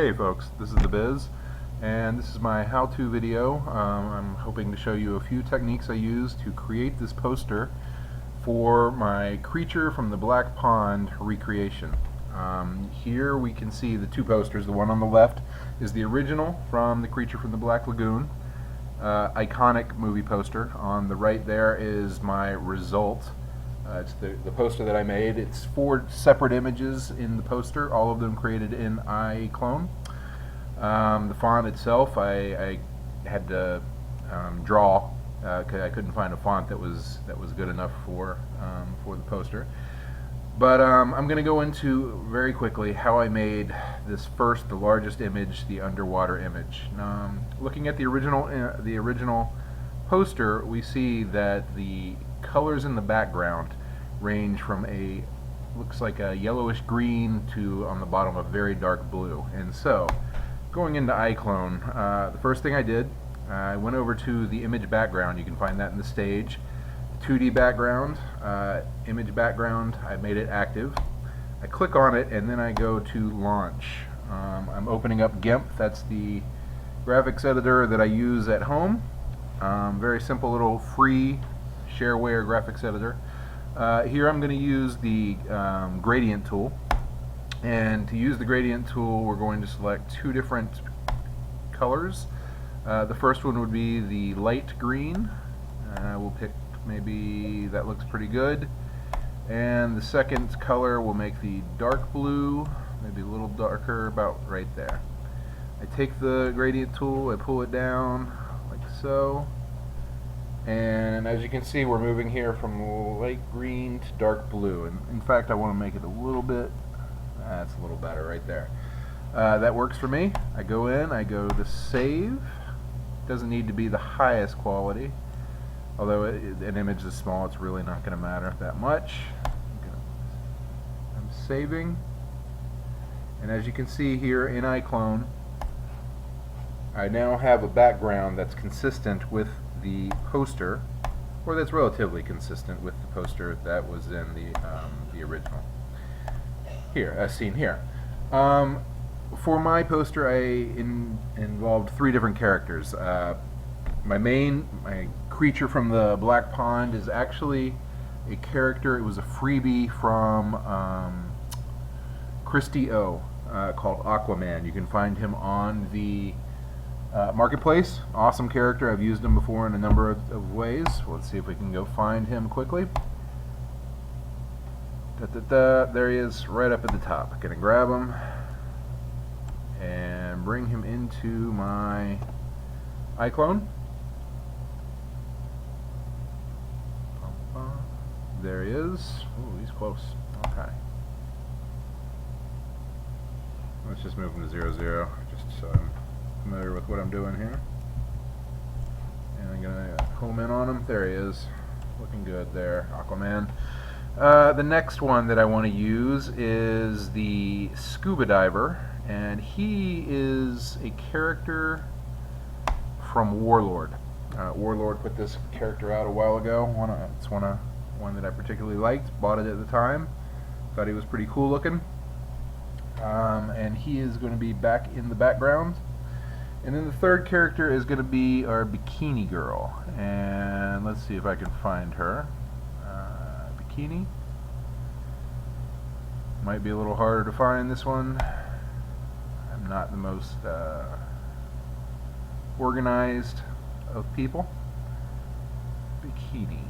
Hey folks, this is The Biz, and this is my how-to video. I'm hoping to show you a few techniques I use to create this poster for my creature from the Black Pond recreation. Here we can see the two posters. The one on the left is the original from the creature from the Black Lagoon, iconic movie poster. On the right there is my result. It's the poster that I made. It's 4 separate images in the poster, all of them created in Iclone. The font itself, I had to draw. I couldn't find a font that was good enough for the poster. But I'm going to go into very quickly how I made this first, the largest image, the underwater image. Looking at the original poster, we see that the colors in the background range from looks like a yellowish green to, on the bottom, a very dark blue. And so, going into Iclone, the first thing I did, I went over to the image background. You can find that in the stage. 2D background, image background, I made it active. I click on it and then I go to launch. I'm opening up GIMP. That's the graphics editor that I use at home. Very simple little free shareware graphics editor. Here I'm going to use the gradient tool, and to use the gradient tool we're going to select 2 different colors. The first one would be the light green. We'll pick, maybe that looks pretty good, and the second color will make the dark blue, maybe a little darker, about right there. I take the gradient tool, I pull it down like so, and as you can see we're moving here from light green to dark blue, and in fact I want to make it a little bit, that's a little better right there. That works for me. I go in, I go to save. Doesn't need to be the highest quality, although an image is small, it's really not going to matter that much. I'm saving, and as you can see here in Iclone, I now have a background that's consistent with the poster, or that's relatively consistent with the poster that was in the original. Here, as seen here. For my poster, I involved 3 different characters. My creature from the Black Pond is actually a character. It was a freebie from Christy O, called Aquaman. You can find him on the marketplace. Awesome character. I've used him before in a number of ways. Let's see if we can go find him quickly. There he is, right up at the top. Gonna grab him and bring him into my Iclone. There he is. Ooh, he's close. Okay. Let's just move him to 0, 0, just so I'm familiar with what I'm doing here. And I'm gonna home in on him. There he is. Looking good there, Aquaman. The next one that I want to use is the scuba diver, and he is a character from Warlord. Warlord put this character out a while ago. It's one that I particularly liked. Bought it at the time. Thought he was pretty cool looking. And he is going to be back in the background. And then the third character is going to be our bikini girl. And let's see if I can find her. Bikini. Might be a little harder to find this one. I'm not the most organized of people. Bikini.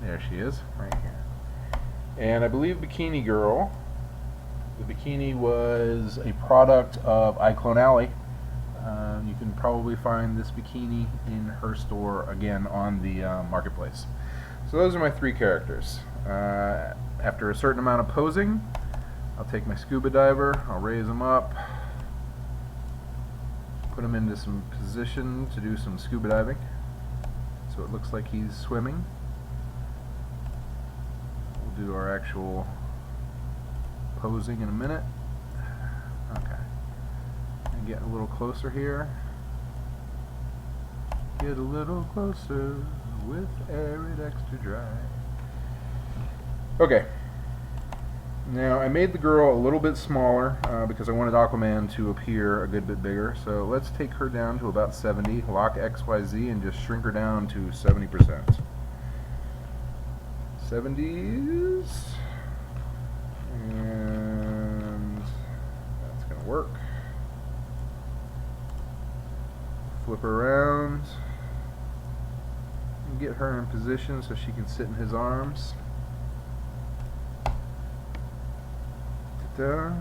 There she is, right here. And I believe Bikini Girl, the bikini was a product of Iclone Alley. You can probably find this bikini in her store, again, on the marketplace. So those are my 3 characters. After a certain amount of posing, I'll take my scuba diver, I'll raise him up, put him into some position to do some scuba diving, so it looks like he's swimming. We'll do our actual posing in a minute. Okay. And get a little closer here. Get a little closer with Arid Extra Dry. Okay. Now, I made the girl a little bit smaller because I wanted Aquaman to appear a good bit bigger. So let's take her down to about 70, lock XYZ, and just shrink her down to 70%. 70s. And that's going to work. Flip her around. And get her in position so she can sit in his arms. As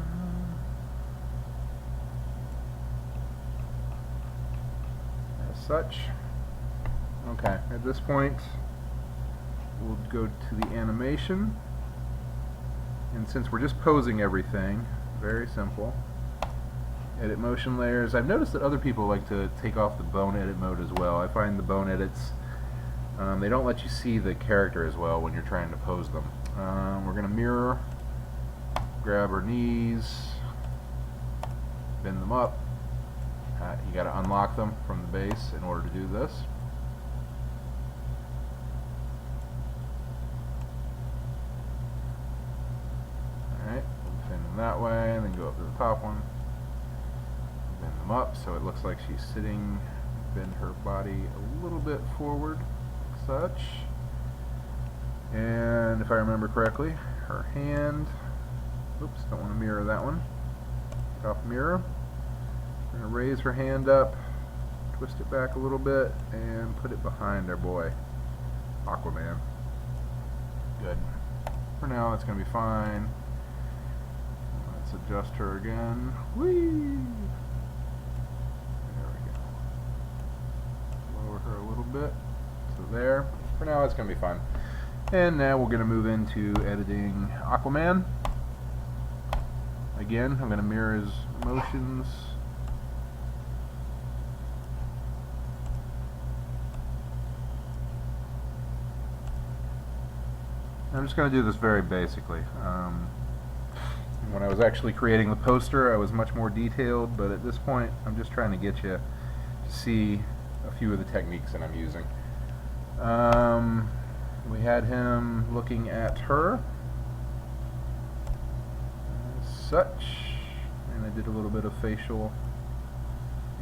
such. Okay, at this point we'll go to the animation, and since we're just posing everything, very simple, edit motion layers. I've noticed that other people like to take off the bone edit mode as well. I find the bone edits, they don't let you see the character as well when you're trying to pose them. We're going to mirror, grab her knees, bend them up. You got to unlock them from the base in order to do this. Alright, bend them that way, and then go up to the top one. Bend them up so it looks like she's sitting. Bend her body a little bit forward, like such. And if I remember correctly, her hand. Oops, don't want to mirror that one. Take off mirror. We're going to raise her hand up, twist it back a little bit, and put it behind our boy, Aquaman. Good. For now, that's going to be fine. Let's adjust her again. Whee! There we go. Lower her a little bit. So there. For now, it's going to be fine. And now we're going to move into editing Aquaman. Again, I'm going to mirror his motions. I'm just going to do this very basically. When I was actually creating the poster, I was much more detailed, but at this point, I'm just trying to get you to see a few of the techniques that I'm using. We had him looking at her. Such, and I did a little bit of facial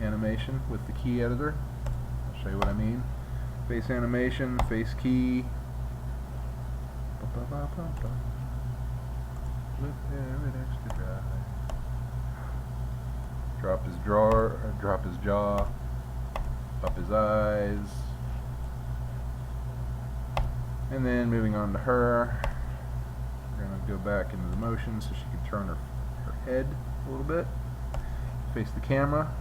animation with the key editor. I'll show you what I mean. Face animation, face key. Drop his jaw, up his eyes, and then moving on to her. We're going to go back into the motion so she can turn her head a little bit, face the camera.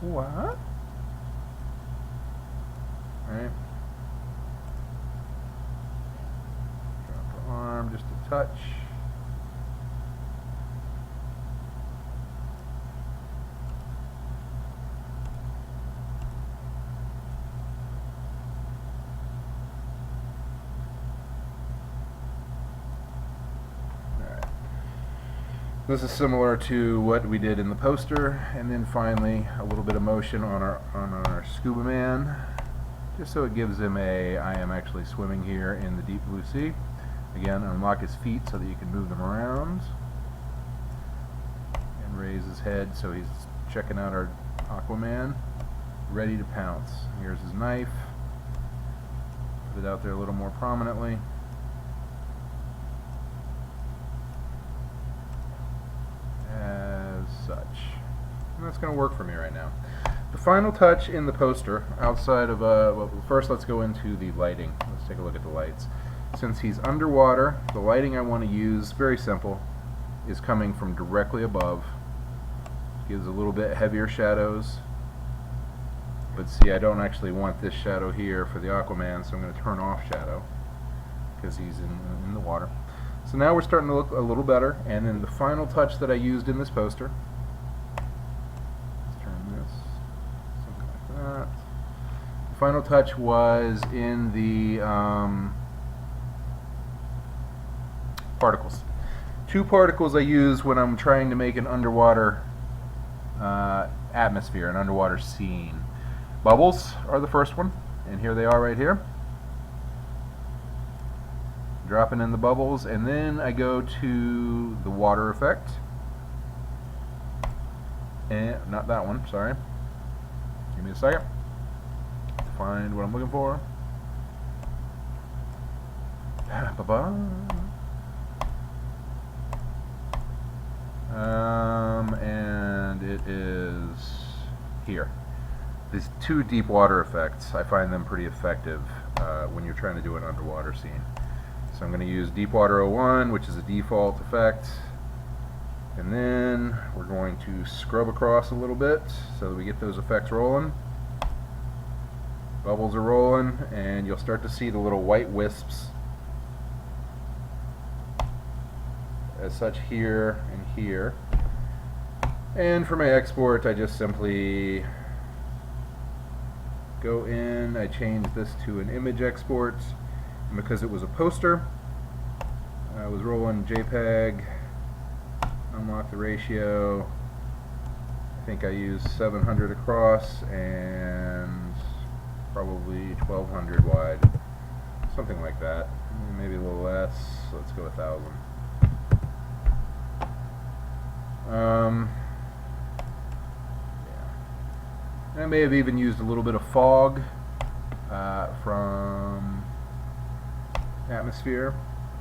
What? Alright. Drop her arm just a touch. This is similar to what we did in the poster, and then finally a little bit of motion on our scuba man, just so it gives him a I am actually swimming here in the deep blue sea. Again, unlock his feet so that you can move them around, and raise his head so he's checking out our Aquaman, ready to pounce. Here's his knife. Put it out there a little more prominently. Such. And that's going to work for me right now. The final touch in the poster, outside of, well, first let's go into the lighting. Let's take a look at the lights. Since he's underwater, the lighting I want to use, very simple, is coming from directly above. Gives a little bit heavier shadows. But see, I don't actually want this shadow here for the Aquaman, so I'm going to turn off shadow because he's in the water. So now we're starting to look a little better, and then the final touch that I used in this poster, let's turn this, something like that. The final touch was in the particles. Two particles I use when I'm trying to make an underwater atmosphere, an underwater scene. Bubbles are the first one, and here they are right here. dropping in the bubbles, and then I go to the water effect. And not that one, sorry. Give me a second to find what I'm looking for. And it is here. These two deep water effects, I find them pretty effective when you're trying to do an underwater scene. So I'm going to use Deep Water 01, which is a default effect. And then we're going to scrub across a little bit so that we get those effects rolling. Bubbles are rolling, and you'll start to see the little white wisps as such here and here. And for my export, I just simply go in, I change this to an image export, and because it was a poster, I was rolling JPEG. Unlock the ratio. I think I used 700 across and probably 1200 wide, something like that. Maybe a little less. Let's go 1000. Yeah. I may have even used a little bit of fog from atmosphere.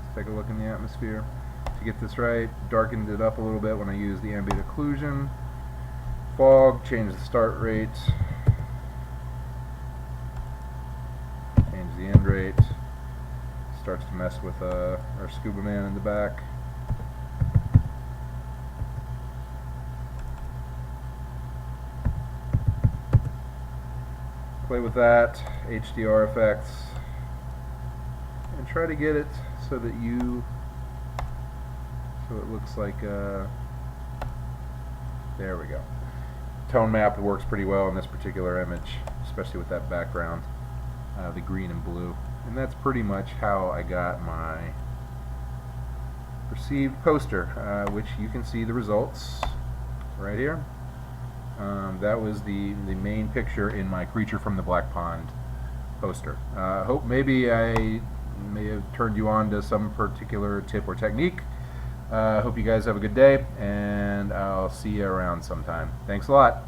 Let's take a look in the atmosphere. To get this right, darkened it up a little bit when I used the ambient occlusion. Fog, change the start rate, change the end rate. Starts to mess with our scuba man in the back. Play with that, HDR effects, and try to get it so that so it looks like, there we go. Tone map works pretty well in this particular image, especially with that background, the green and blue. And that's pretty much how I got my perceived poster, which you can see the results right here. That was the main picture in my Creature from the Black Pond poster. Hope maybe I may have turned you on to some particular tip or technique. Hope you guys have a good day, and I'll see you around sometime. Thanks a lot.